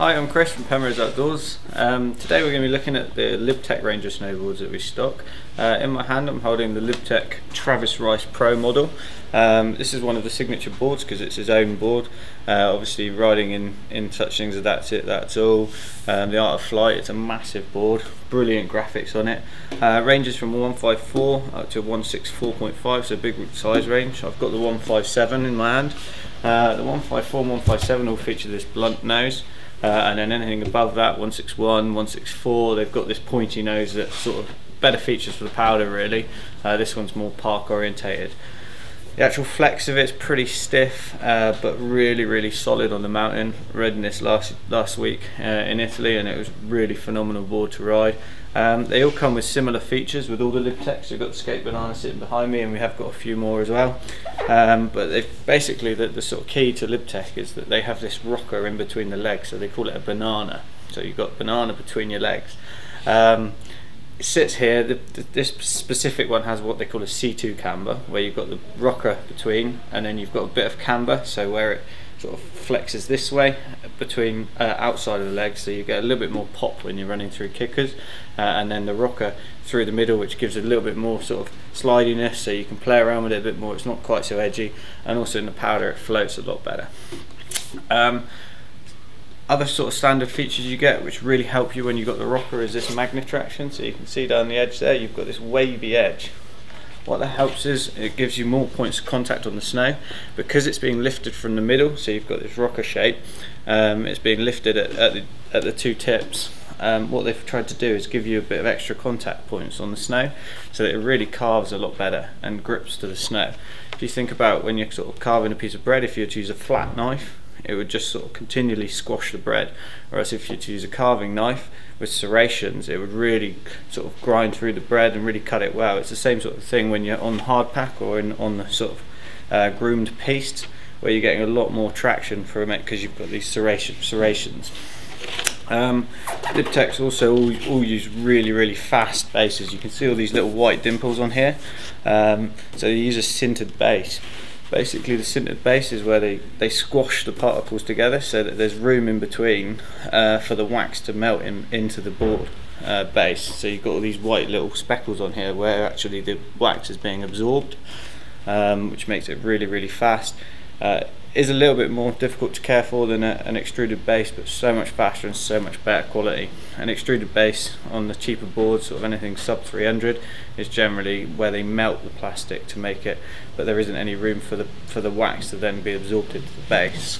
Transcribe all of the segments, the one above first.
Hi, I'm Chris from Penrose Outdoors. Today we're going to be looking at the Lib Tech range of snowboards that we stock. In my hand I'm holding the Lib Tech Travis Rice Pro model. This is one of the signature boards because it's his own board. Obviously riding in such things as that's it, that's all. The Art of Flight, it's a massive board, brilliant graphics on it. Ranges from 154 up to 164.5, so big size range. I've got the 157 in my hand. The 154 and 157 all feature this blunt nose. And then anything above that, 161, 164, they've got this pointy nose that sort of better features for the powder really. This one's more park orientated. The actual flex of it's pretty stiff, but really solid on the mountain. Ridden this last week in Italy, and it was really phenomenal board to ride. They all come with similar features with all the Lib Techs. We've got the Skate Banana sitting behind me, and we have got a few more as well. But basically the sort of key to Lib Tech is that they have this rocker in between the legs, so they call it a banana. So you've got banana between your legs. It sits here. This specific one has what they call a C2 camber, where you've got the rocker between, and then you've got a bit of camber, so where it sort of flexes this way between outside of the legs, so you get a little bit more pop when you're running through kickers, and then the rocker through the middle, which gives it a little bit more sort of slidiness, so you can play around with it a bit more. It's not quite so edgy, and also in the powder it floats a lot better. Other sort of standard features you get which really help you when you've got the rocker is this magnet traction. So you can see down the edge there you've got this wavy edge. What that helps is it gives you more points of contact on the snow because it's being lifted from the middle, so you've got this rocker shape. It's being lifted at the two tips. What they've tried to do is give you a bit of extra contact points on the snow so that it really carves a lot better and grips to the snow. If you think about when you're sort of carving a piece of bread, if you were to use a flat knife, it would just sort of continually squash the bread, whereas if you were to use a carving knife with serrations, it would really sort of grind through the bread and really cut it well. It's the same sort of thing when you're on hard pack or on the sort of groomed piste, where you're getting a lot more traction from it because you've got these serrations. Lib Techs also all use really fast bases. You can see all these little white dimples on here. So they use a sintered base. Basically the sintered base is where they squash the particles together so that there's room in between for the wax to melt into the board base. So you've got all these white little speckles on here where actually the wax is being absorbed, which makes it really fast. Is a little bit more difficult to care for than an extruded base, but so much faster and so much better quality. An extruded base on the cheaper boards, sort of anything sub 300, is generally where they melt the plastic to make it, but there isn't any room for the wax to then be absorbed into the base.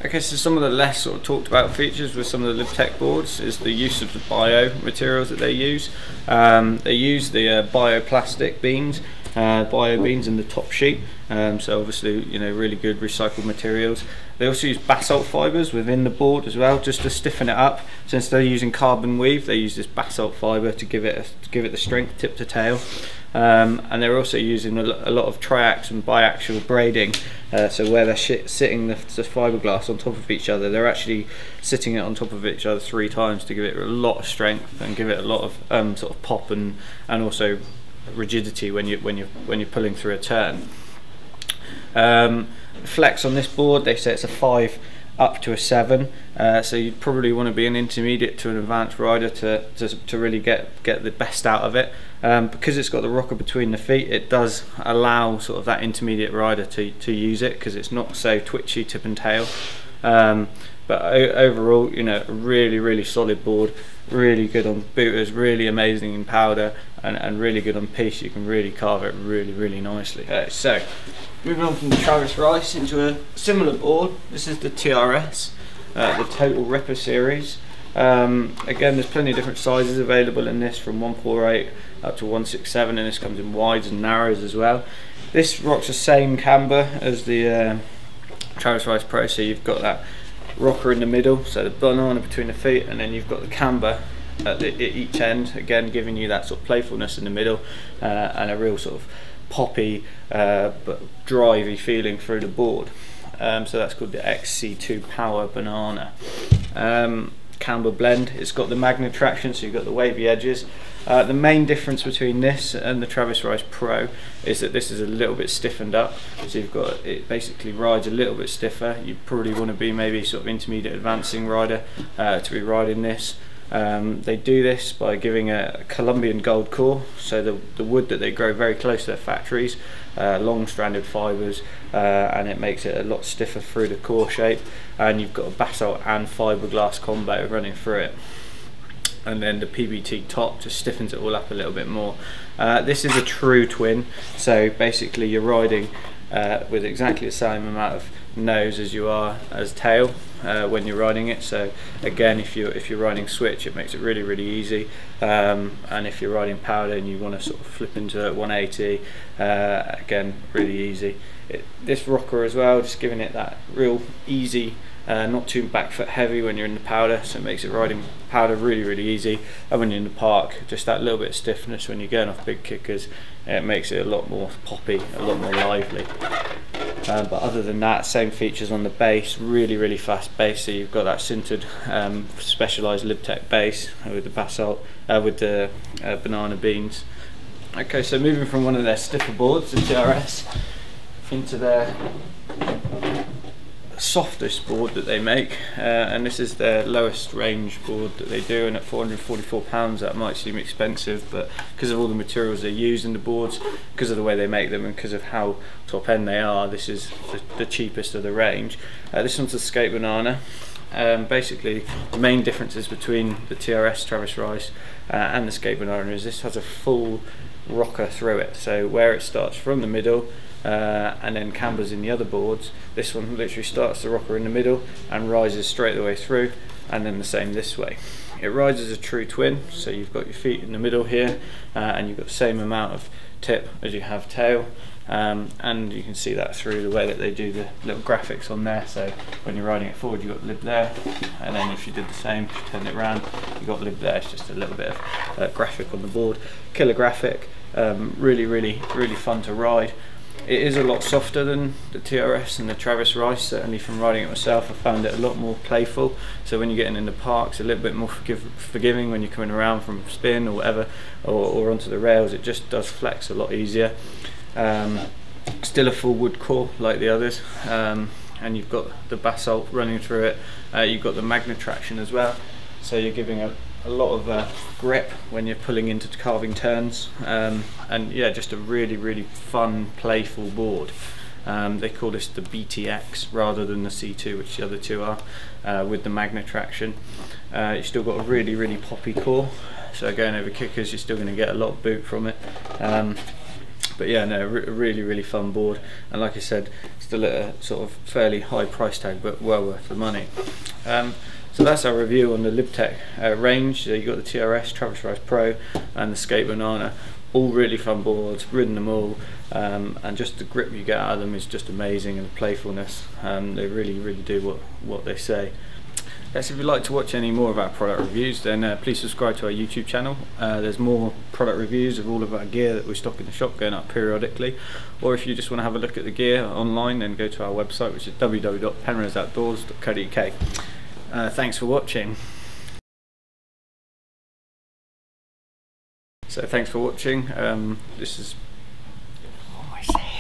Okay, so some of the less sort of talked about features with some of the Lib Tech boards is the use of the bio materials that they use. They use the bioplastic beans, bio beans in the top sheet, so obviously, you know, really good recycled materials. They also use basalt fibres within the board as well, just to stiffen it up. Since they're using carbon weave, they use this basalt fibre to give it the strength tip to tail. And they're also using a lot of triax and biaxial braiding, so where they're sitting the fiberglass on top of each other, they're actually sitting it on top of each other 3 times to give it a lot of strength and give it a lot of sort of pop and also rigidity when you're pulling through a turn. Flex on this board, they say it's a 5 up to a 7, so you'd probably want to be an intermediate to an advanced rider to really get the best out of it. Because it's got the rocker between the feet, it does allow sort of that intermediate rider to use it because it's not so twitchy tip and tail. But overall, you know, a really solid board, really good on booters, really amazing in powder, and really good on piste. You can really carve it really nicely. Okay, so moving on from the Travis Rice into a similar board. This is the TRS, the Total Ripper series. Again, there's plenty of different sizes available in this, from 148 up to 167, and this comes in wides and narrows as well. This rocks the same camber as the Travis Rice Pro, so you've got that rocker in the middle, so the banana between the feet, and then you've got the camber at each end, again giving you that sort of playfulness in the middle, and a real sort of poppy but drivey feeling through the board. So that's called the XC2 Power Banana. camber blend. It's got the magnet traction, so you've got the wavy edges. The main difference between this and the Travis Rice Pro is that this is a little bit stiffened up, so you've got, it basically rides a little bit stiffer. You probably want to be maybe sort of intermediate advancing rider to be riding this. They do this by giving a Colombian gold core, so the wood that they grow very close to their factories, long stranded fibres, and it makes it a lot stiffer through the core shape, and you've got a basalt and fiberglass combo running through it. And then the PBT top just stiffens it all up a little bit more. This is a true twin, so basically you're riding with exactly the same amount of nose as you are as tail when you're riding it. So again, if you're riding switch, it makes it really easy, and if you're riding powder and you want to sort of flip into 180, again, really easy. This rocker as well, just giving it that real easy, not too back foot heavy when you're in the powder, so it makes it riding powder really easy, and when you're in the park, just that little bit of stiffness when you're going off big kickers, it makes it a lot more poppy, a lot more lively. But other than that, same features on the bass, really fast bass, so you've got that sintered specialised Lib Tech bass with the basalt, with the banana beans. Okay, so moving from one of their stiffer boards, the TRS, into their Softest board that they make, and this is their lowest range board that they do, and at £444 that might seem expensive, but because of all the materials they use in the boards, because of the way they make them, and because of how top end they are, this is the cheapest of the range. This one's a skate banana. Basically the main differences between the TRS Travis Rice and the skate banana is this has a full rocker through it, so where it starts from the middle and then cambers in the other boards, this one literally starts the rocker in the middle and rises straight the way through, and then the same this way. It rides as a true twin, so you've got your feet in the middle here, and you've got the same amount of tip as you have tail, and you can see that through the way that they do the little graphics on there. So when you're riding it forward, you've got Lib there, and then if you did the same, turn it around, you've got Lib there. It's just a little bit of graphic on the board, killer graphic, really fun to ride. It is a lot softer than the TRS and the Travis Rice. Certainly from riding it myself, I found it a lot more playful, so when you're getting in the parks, a little bit more forgiving when you're coming around from spin or whatever, or onto the rails. It just does flex a lot easier. Still a full wood core like the others, and you've got the basalt running through it. You've got the magnet traction as well, so you're giving a lot of grip when you're pulling into carving turns, and yeah, just a really fun, playful board. They call this the BTX rather than the C2, which the other two are, with the magnet traction. You've still got a really poppy core, so going over kickers, you're still going to get a lot of boot from it. But yeah, no, really fun board, and like I said, still at a sort of fairly high price tag, but well worth the money. So that's our review on the Lib Tech range. You've got the TRS, Travis Rice Pro, and the Skate Banana. All really fun boards, ridden them all, and just the grip you get out of them is just amazing, and the playfulness. They really do what they say. Yes, if you'd like to watch any more of our product reviews, then please subscribe to our YouTube channel. There's more product reviews of all of our gear that we stock in the shop going up periodically. Or if you just want to have a look at the gear online, then go to our website, which is www.penroseoutdoors.co.uk. Thanks for watching. So thanks for watching. This has